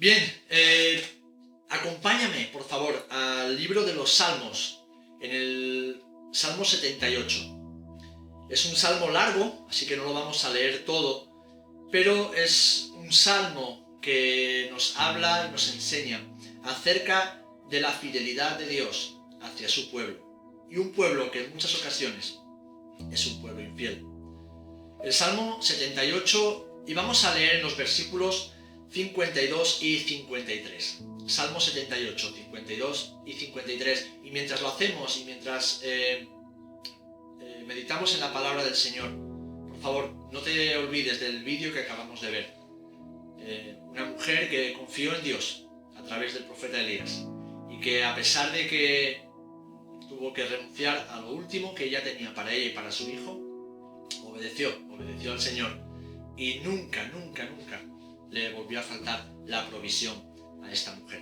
Bien, acompáñame, por favor, al libro de los Salmos, en el Salmo 78. Es un salmo largo, así que no lo vamos a leer todo, pero es un salmo que nos habla y nos enseña acerca de la fidelidad de Dios hacia su pueblo, y un pueblo que en muchas ocasiones es un pueblo infiel. El Salmo 78, y vamos a leer en los versículos 52 y 53. Salmo 78, 52 y 53. Y mientras lo hacemos y mientras meditamos en la palabra del Señor, por favor, no te olvides del vídeo que acabamos de ver. Una mujer que confió en Dios a través del profeta Elías y que, a pesar de que tuvo que renunciar a lo último que ella tenía para ella y para su hijo, obedeció al Señor, y nunca le volvió a faltar la provisión a esta mujer.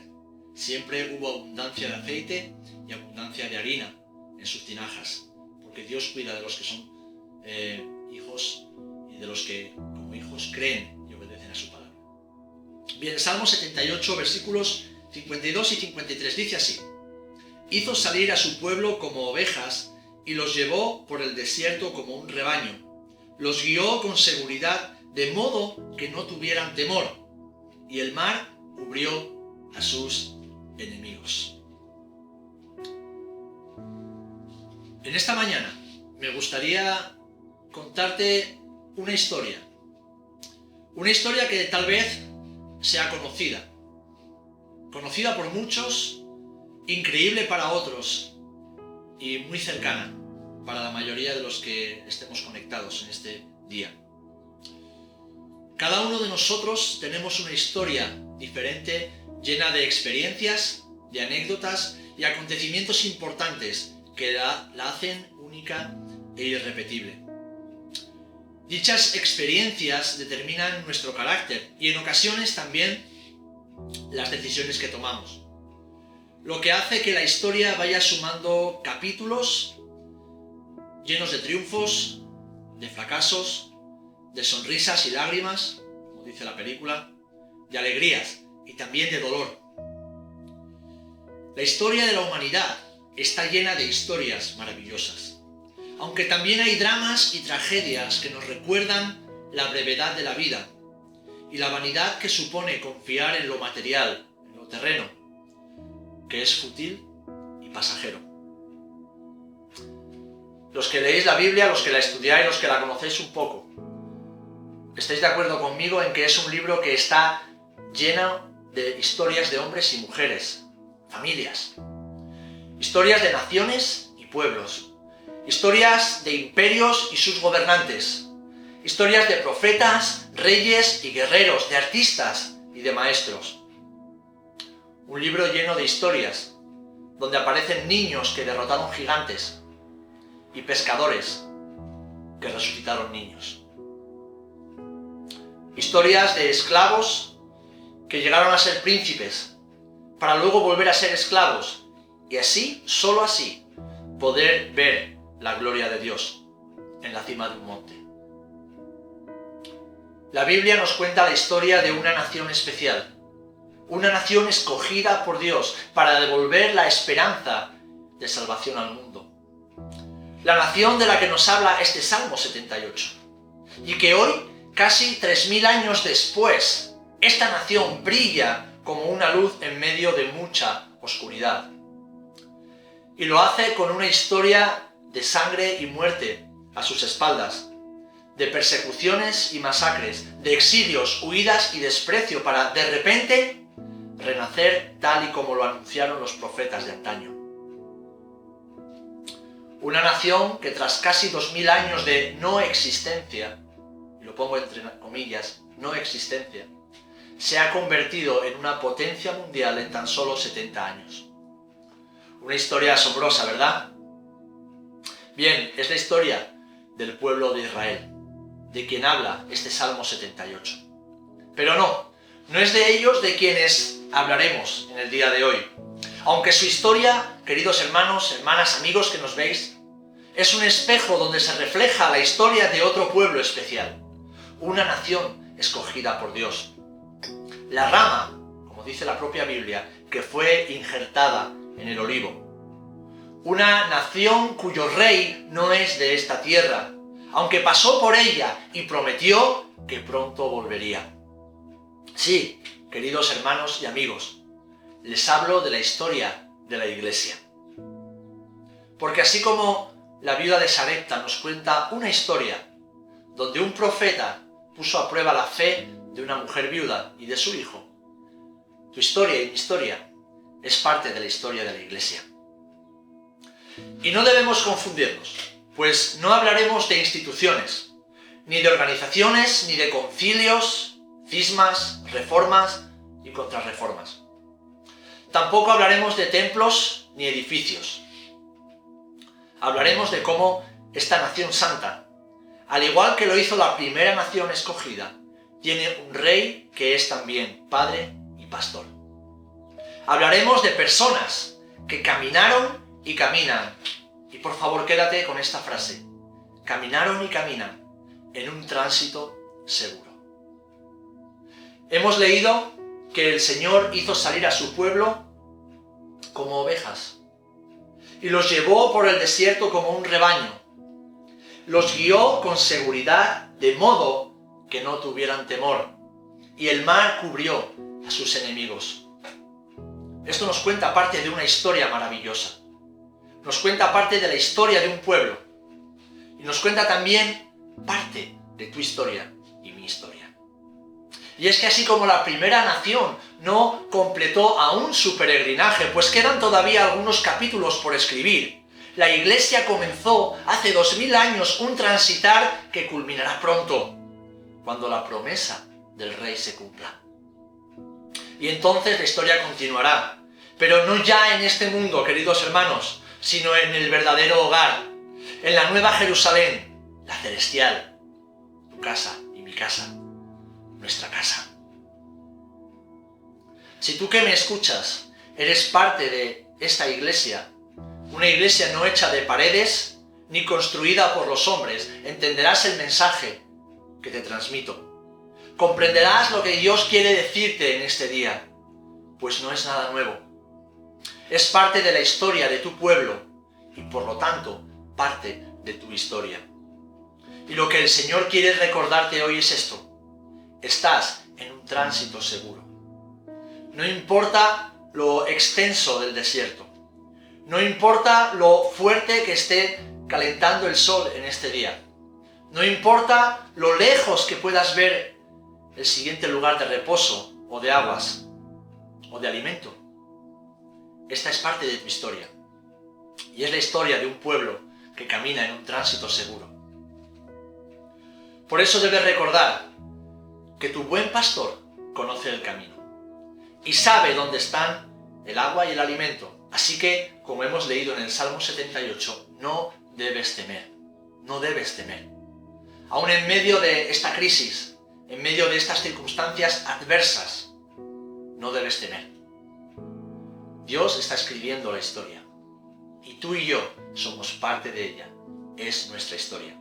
Siempre hubo abundancia de aceite y abundancia de harina en sus tinajas, porque Dios cuida de los que son hijos y de los que como hijos creen y obedecen a su palabra. Bien, Salmo 78, versículos 52 y 53 dice así: hizo salir a su pueblo como ovejas y los llevó por el desierto como un rebaño. Los guió con seguridad, de modo que no tuvieran temor, y el mar cubrió a sus enemigos. En esta mañana me gustaría contarte una historia que tal vez sea conocida por muchos, increíble para otros y muy cercana para la mayoría de los que estemos conectados en este día. Cada uno de nosotros tenemos una historia diferente, llena de experiencias, de anécdotas y acontecimientos importantes que la hacen única e irrepetible. Dichas experiencias determinan nuestro carácter y en ocasiones también las decisiones que tomamos, lo que hace que la historia vaya sumando capítulos llenos de triunfos, de fracasos, de sonrisas y lágrimas, como dice la película, de alegrías y también de dolor. La historia de la humanidad está llena de historias maravillosas, aunque también hay dramas y tragedias que nos recuerdan la brevedad de la vida y la vanidad que supone confiar en lo material, en lo terreno, que es fútil y pasajero. Los que leéis la Biblia, los que la estudiáis, los que la conocéis un poco, ¿estáis de acuerdo conmigo en que es un libro que está lleno de historias de hombres y mujeres, familias, historias de naciones y pueblos, historias de imperios y sus gobernantes, historias de profetas, reyes y guerreros, de artistas y de maestros? Un libro lleno de historias, donde aparecen niños que derrotaron gigantes y pescadores que resucitaron niños. Historias de esclavos que llegaron a ser príncipes para luego volver a ser esclavos y así, solo así, poder ver la gloria de Dios en la cima de un monte. La Biblia nos cuenta la historia de una nación especial, una nación escogida por Dios para devolver la esperanza de salvación al mundo. La nación de la que nos habla este Salmo 78. Y que hoy, casi 3000 años después, esta nación brilla como una luz en medio de mucha oscuridad. Y lo hace con una historia de sangre y muerte a sus espaldas, de persecuciones y masacres, de exilios, huidas y desprecio para, de repente, renacer tal y como lo anunciaron los profetas de antaño. Una nación que tras casi 2000 años de no existencia, y lo pongo entre comillas, no existencia, se ha convertido en una potencia mundial en tan solo 70 años. Una historia asombrosa, ¿verdad? Bien, es la historia del pueblo de Israel, de quien habla este Salmo 78. Pero no es de ellos de quienes hablaremos en el día de hoy. Aunque su historia, queridos hermanos, hermanas, amigos que nos veis, es un espejo donde se refleja la historia de otro pueblo especial, una nación escogida por Dios. La rama, como dice la propia Biblia, que fue injertada en el olivo. Una nación cuyo rey no es de esta tierra, aunque pasó por ella y prometió que pronto volvería. Sí, queridos hermanos y amigos, les hablo de la historia de la Iglesia. Porque así como la viuda de Sarepta nos cuenta una historia donde un profeta puso a prueba la fe de una mujer viuda y de su hijo, tu historia y mi historia es parte de la historia de la Iglesia. Y no debemos confundirnos, pues no hablaremos de instituciones, ni de organizaciones, ni de concilios, cismas, reformas y contrarreformas. Tampoco hablaremos de templos ni edificios. Hablaremos de cómo esta nación santa, al igual que lo hizo la primera nación escogida, tiene un rey que es también padre y pastor. Hablaremos de personas que caminaron y caminan. Y por favor, quédate con esta frase. Caminaron y caminan en un tránsito seguro. Hemos leído que el Señor hizo salir a su pueblo como ovejas y los llevó por el desierto como un rebaño. Los guió con seguridad de modo que no tuvieran temor, y el mar cubrió a sus enemigos. Esto nos cuenta parte de una historia maravillosa. Nos cuenta parte de la historia de un pueblo. Y nos cuenta también parte de tu historia y mi historia. Y es que así como la primera nación no completó aún su peregrinaje, pues quedan todavía algunos capítulos por escribir, la Iglesia comenzó hace 2000 años un transitar que culminará pronto, cuando la promesa del Rey se cumpla. Y entonces la historia continuará, pero no ya en este mundo, queridos hermanos, sino en el verdadero hogar, en la nueva Jerusalén, la celestial, tu casa y mi casa, nuestra casa. Si tú que me escuchas eres parte de esta iglesia, una iglesia no hecha de paredes ni construida por los hombres, entenderás el mensaje que te transmito. Comprenderás lo que Dios quiere decirte en este día, pues no es nada nuevo. Es parte de la historia de tu pueblo y por lo tanto parte de tu historia. Y lo que el Señor quiere recordarte hoy es esto. Estás en un tránsito seguro. No importa lo extenso del desierto. No importa lo fuerte que esté calentando el sol en este día. No importa lo lejos que puedas ver el siguiente lugar de reposo o de aguas o de alimento. Esta es parte de tu historia. Y es la historia de un pueblo que camina en un tránsito seguro. Por eso debes recordar que tu buen pastor conoce el camino y sabe dónde están el agua y el alimento. Así que, como hemos leído en el Salmo 78, no debes temer, no debes temer. Aún en medio de esta crisis, en medio de estas circunstancias adversas, no debes temer. Dios está escribiendo la historia y tú y yo somos parte de ella. Es nuestra historia.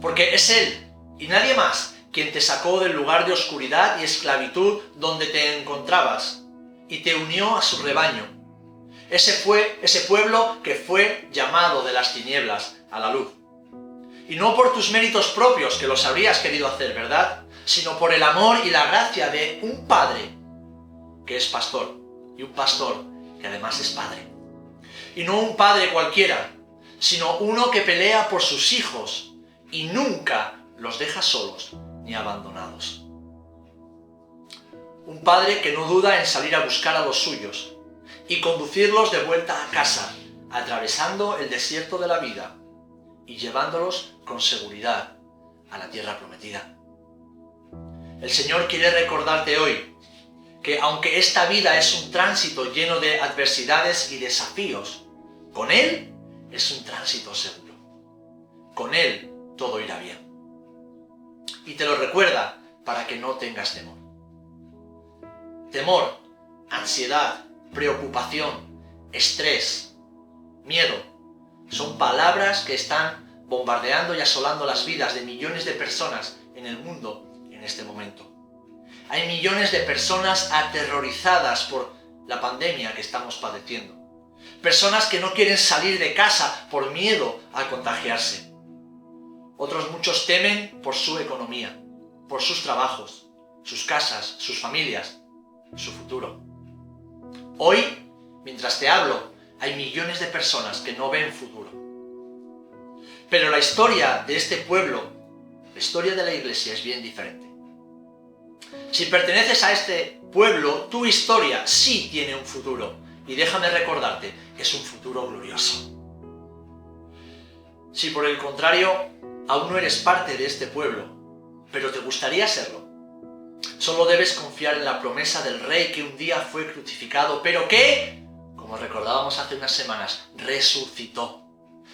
Porque es Él y nadie más quien te sacó del lugar de oscuridad y esclavitud donde te encontrabas y te unió a su rebaño. Ese pueblo que fue llamado de las tinieblas a la luz. Y no por tus méritos propios, que los habrías querido hacer, ¿verdad? Sino por el amor y la gracia de un padre que es pastor, y un pastor que además es padre. Y no un padre cualquiera, sino uno que pelea por sus hijos y nunca los deja solos ni abandonados. Un padre que no duda en salir a buscar a los suyos y conducirlos de vuelta a casa, atravesando el desierto de la vida y llevándolos con seguridad a la tierra prometida. El Señor quiere recordarte hoy que aunque esta vida es un tránsito lleno de adversidades y desafíos, con Él es un tránsito seguro. Con Él todo irá bien. Y te lo recuerda para que no tengas temor. Temor, ansiedad, preocupación, estrés, miedo, son palabras que están bombardeando y asolando las vidas de millones de personas en el mundo en este momento. Hay millones de personas aterrorizadas por la pandemia que estamos padeciendo. Personas que no quieren salir de casa por miedo a contagiarse. Otros muchos temen por su economía, por sus trabajos, sus casas, sus familias, su futuro. Hoy, mientras te hablo, hay millones de personas que no ven futuro. Pero la historia de este pueblo, la historia de la iglesia es bien diferente. Si perteneces a este pueblo, tu historia sí tiene un futuro. Y déjame recordarte, es un futuro glorioso. Si por el contrario, aún no eres parte de este pueblo, pero te gustaría serlo, solo debes confiar en la promesa del Rey que un día fue crucificado, pero que, como recordábamos hace unas semanas, resucitó.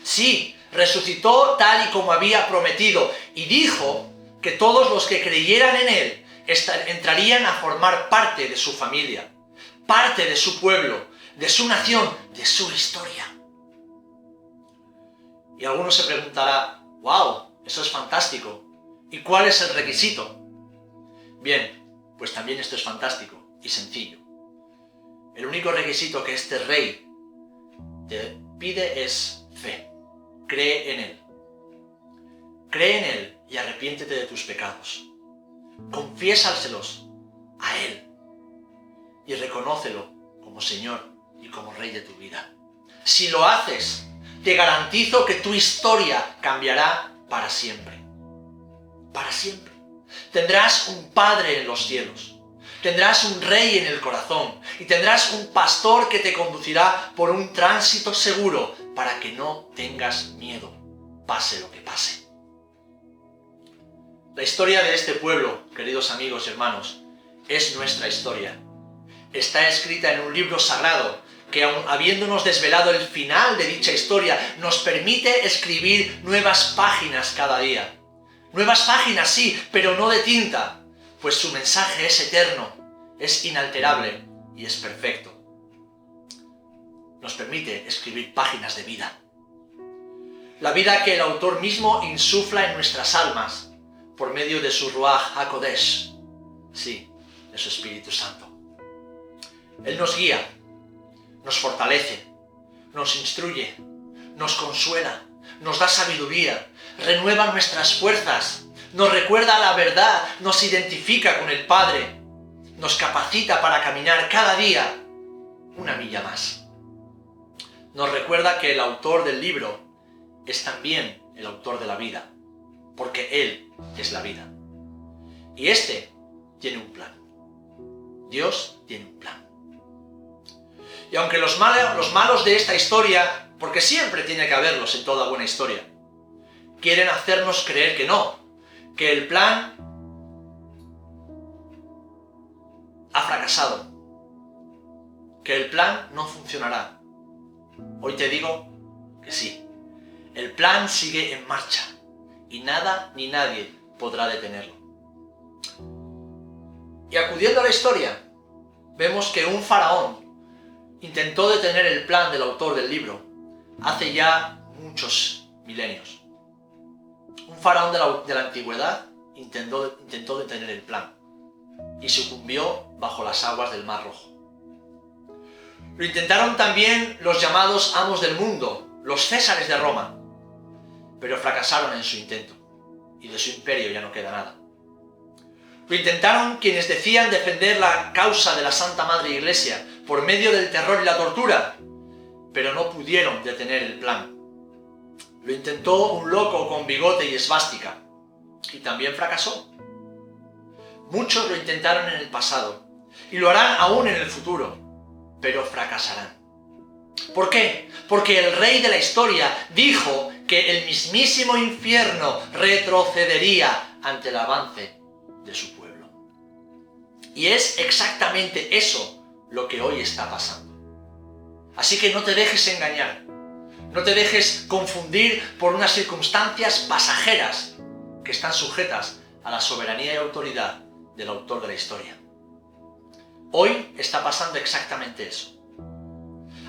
Sí, resucitó tal y como había prometido, y dijo que todos los que creyeran en Él entrarían a formar parte de su familia, parte de su pueblo, de su nación, de su historia. Y alguno se preguntará, ¡wow! Eso es fantástico. ¿Y cuál es el requisito? Bien, pues también esto es fantástico y sencillo. El único requisito que este Rey te pide es fe. Cree en Él. Cree en Él y arrepiéntete de tus pecados. Confiésaselos a Él y reconócelo como Señor y como Rey de tu vida. Si lo haces, te garantizo que tu historia cambiará para siempre. Para siempre. Tendrás un Padre en los cielos, tendrás un Rey en el corazón y tendrás un pastor que te conducirá por un tránsito seguro para que no tengas miedo, pase lo que pase. La historia de este pueblo, queridos amigos y hermanos, es nuestra historia. Está escrita en un libro sagrado que, aun habiéndonos desvelado el final de dicha historia, nos permite escribir nuevas páginas cada día. Nuevas páginas, sí, pero no de tinta, pues su mensaje es eterno, es inalterable y es perfecto. Nos permite escribir páginas de vida. La vida que el autor mismo insufla en nuestras almas, por medio de su Ruach HaKodesh, sí, de su Espíritu Santo. Él nos guía, nos fortalece, nos instruye, nos consuela, nos da sabiduría, renueva nuestras fuerzas, nos recuerda la verdad, nos identifica con el Padre, nos capacita para caminar cada día una milla más. Nos recuerda que el autor del libro es también el autor de la vida, porque Él es la vida. Y este tiene un plan. Dios tiene un plan. Y aunque los malos de esta historia, porque siempre tiene que haberlos en toda buena historia, quieren hacernos creer que no, que el plan ha fracasado, que el plan no funcionará. Hoy te digo que sí, el plan sigue en marcha y nada ni nadie podrá detenerlo. Y acudiendo a la historia, vemos que un faraón intentó detener el plan del autor del libro hace ya muchos milenios. Un faraón de la antigüedad intentó detener el plan y sucumbió bajo las aguas del Mar Rojo. Lo intentaron también los llamados amos del mundo, los césares de Roma, pero fracasaron en su intento y de su imperio ya no queda nada. Lo intentaron quienes decían defender la causa de la Santa Madre Iglesia por medio del terror y la tortura, pero no pudieron detener el plan. Lo intentó un loco con bigote y esvástica, y también fracasó. Muchos lo intentaron en el pasado, y lo harán aún en el futuro, pero fracasarán. ¿Por qué? Porque el Rey de la historia dijo que el mismísimo infierno retrocedería ante el avance de su pueblo. Y es exactamente eso lo que hoy está pasando. Así que no te dejes engañar, no te dejes confundir por unas circunstancias pasajeras que están sujetas a la soberanía y autoridad del autor de la historia. Hoy está pasando exactamente eso.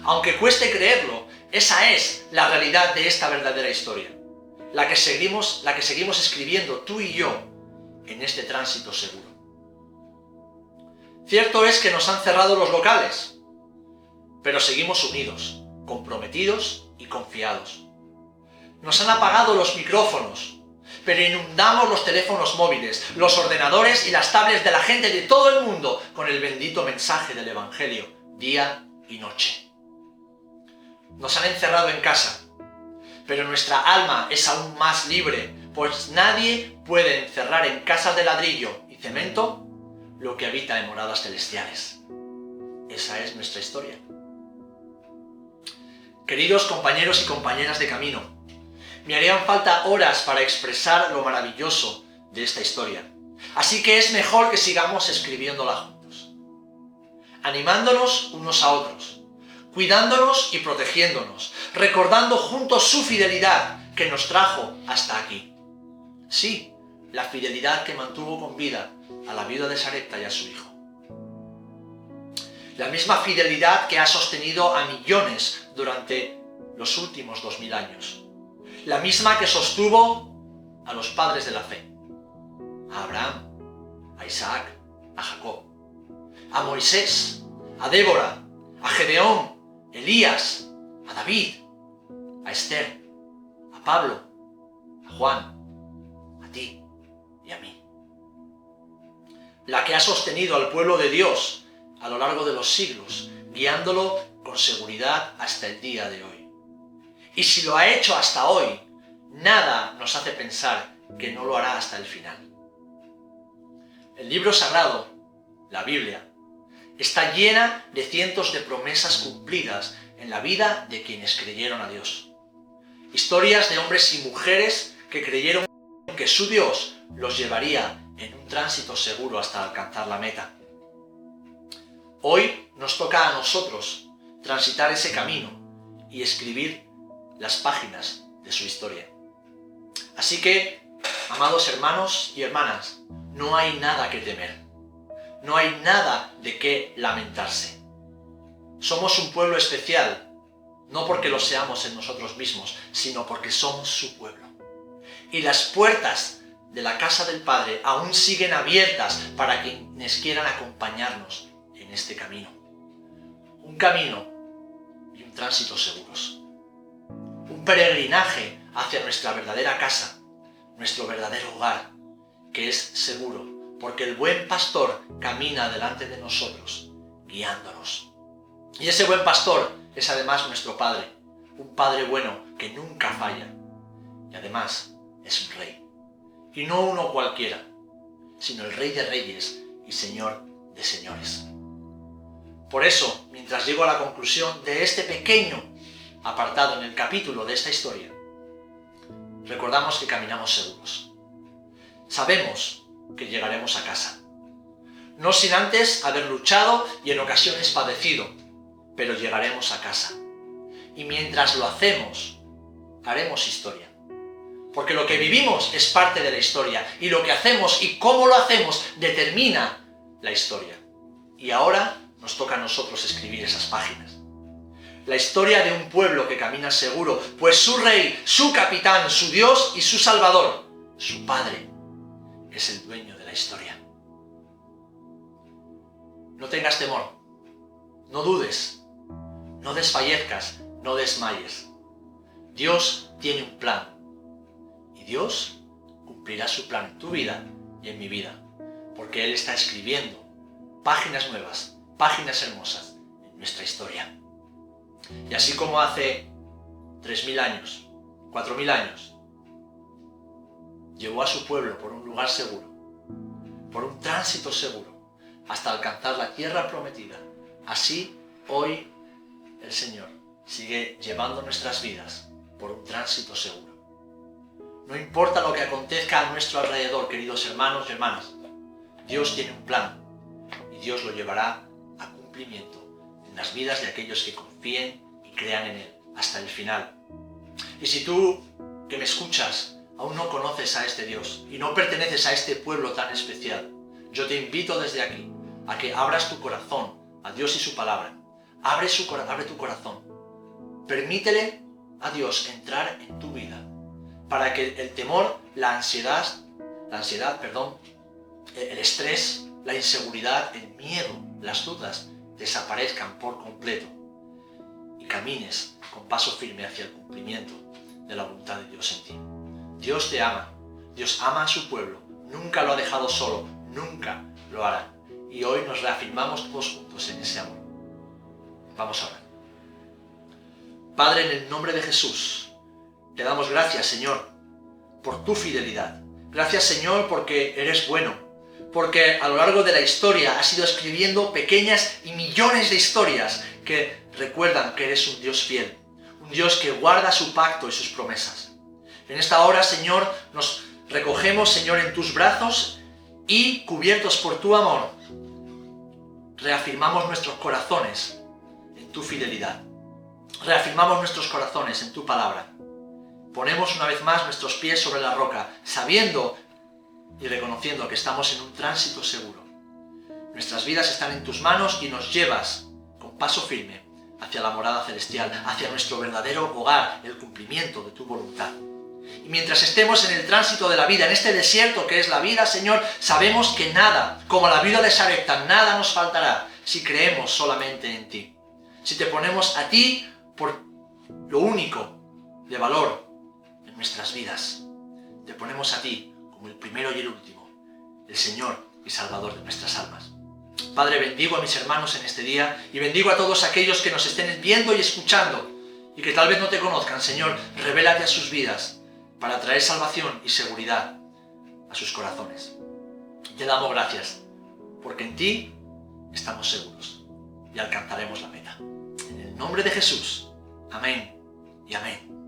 Aunque cueste creerlo, esa es la realidad de esta verdadera historia, la que seguimos escribiendo tú y yo en este tránsito seguro. Cierto es que nos han cerrado los locales, pero seguimos unidos, comprometidos y confiados. Nos han apagado los micrófonos, pero inundamos los teléfonos móviles, los ordenadores y las tablets de la gente de todo el mundo con el bendito mensaje del Evangelio, día y noche. Nos han encerrado en casa, pero nuestra alma es aún más libre, pues nadie puede encerrar en casas de ladrillo y cemento lo que habita en moradas celestiales. Esa es nuestra historia. Queridos compañeros y compañeras de camino, me harían falta horas para expresar lo maravilloso de esta historia. Así que es mejor que sigamos escribiéndola juntos, animándonos unos a otros, cuidándonos y protegiéndonos, recordando juntos su fidelidad que nos trajo hasta aquí. Sí, la fidelidad que mantuvo con vida a la viuda de Sarepta y a su hijo. La misma fidelidad que ha sostenido a millones durante los últimos 2000 años. La misma que sostuvo a los padres de la fe. A Abraham, a Isaac, a Jacob, a Moisés, a Débora, a Gedeón, Elías, a David, a Esther, a Pablo, a Juan, a ti y a mí. La que ha sostenido al pueblo de Dios a lo largo de los siglos, guiándolo con seguridad hasta el día de hoy. Y si lo ha hecho hasta hoy, nada nos hace pensar que no lo hará hasta el final. El libro sagrado, la Biblia, está llena de cientos de promesas cumplidas en la vida de quienes creyeron a Dios. Historias de hombres y mujeres que creyeron que su Dios los llevaría en un tránsito seguro hasta alcanzar la meta. Hoy nos toca a nosotros transitar ese camino y escribir las páginas de su historia. Así que, amados hermanos y hermanas, no hay nada que temer. No hay nada de qué lamentarse. Somos un pueblo especial, no porque lo seamos en nosotros mismos, sino porque somos su pueblo. Y las puertas de la casa del Padre aún siguen abiertas para quienes quieran acompañarnos en este camino. Un camino y un tránsito seguros. Un peregrinaje hacia nuestra verdadera casa, nuestro verdadero hogar, que es seguro, porque el buen pastor camina delante de nosotros, guiándonos. Y ese buen pastor es además nuestro Padre, un Padre bueno que nunca falla, y además es un Rey. Y no uno cualquiera, sino el Rey de Reyes y Señor de Señores. Por eso, mientras llego a la conclusión de este pequeño apartado en el capítulo de esta historia, recordamos que caminamos seguros. Sabemos que llegaremos a casa. No sin antes haber luchado y en ocasiones padecido, pero llegaremos a casa. Y mientras lo hacemos, haremos historia. Porque lo que vivimos es parte de la historia, y lo que hacemos y cómo lo hacemos determina la historia. Y ahora nos toca a nosotros escribir esas páginas. La historia de un pueblo que camina seguro, pues su rey, su capitán, su Dios y su Salvador, su Padre, es el dueño de la historia. No tengas temor, no dudes, no desfallezcas, no desmayes. Dios tiene un plan. Y Dios cumplirá su plan en tu vida y en mi vida, porque Él está escribiendo páginas nuevas, páginas hermosas en nuestra historia. Y así como hace 3.000 años, 4.000 años, llevó a su pueblo por un lugar seguro, por un tránsito seguro, hasta alcanzar la tierra prometida, así hoy el Señor sigue llevando nuestras vidas por un tránsito seguro. No importa lo que acontezca a nuestro alrededor, queridos hermanos y hermanas, Dios tiene un plan y Dios lo llevará a cumplimiento en las vidas de aquellos que confíen y crean en Él hasta el final. Y si tú, que me escuchas, aún no conoces a este Dios y no perteneces a este pueblo tan especial, yo te invito desde aquí a que abras tu corazón a Dios y su palabra. Abre tu corazón. Permítele a Dios entrar en tu vida, para que el temor, el estrés, la inseguridad, el miedo, las dudas desaparezcan por completo y camines con paso firme hacia el cumplimiento de la voluntad de Dios en ti. Dios te ama, Dios ama a su pueblo, nunca lo ha dejado solo, nunca lo hará. Y hoy nos reafirmamos todos juntos en ese amor. Vamos a orar. Padre, en el nombre de Jesús, te damos gracias, Señor, por tu fidelidad. Gracias, Señor, porque eres bueno, porque a lo largo de la historia has ido escribiendo pequeñas y millones de historias que recuerdan que eres un Dios fiel, un Dios que guarda su pacto y sus promesas. En esta hora, Señor, nos recogemos, Señor, en tus brazos y, cubiertos por tu amor, reafirmamos nuestros corazones en tu fidelidad. Reafirmamos nuestros corazones en tu palabra. Ponemos una vez más nuestros pies sobre la roca, sabiendo y reconociendo que estamos en un tránsito seguro. Nuestras vidas están en tus manos y nos llevas con paso firme hacia la morada celestial, hacia nuestro verdadero hogar, el cumplimiento de tu voluntad. Y mientras estemos en el tránsito de la vida, en este desierto que es la vida, Señor, sabemos que nada, como la viuda de Sarepta, nada nos faltará si creemos solamente en ti. Si te ponemos a ti por lo único de valor en nuestras vidas. Te ponemos a ti como el primero y el último, el Señor y Salvador de nuestras almas. Padre, bendigo a mis hermanos en este día y bendigo a todos aquellos que nos estén viendo y escuchando y que tal vez no te conozcan. Señor, revélate a sus vidas para traer salvación y seguridad a sus corazones. Te damos gracias porque en ti estamos seguros y alcanzaremos la meta. En el nombre de Jesús. Amén y amén.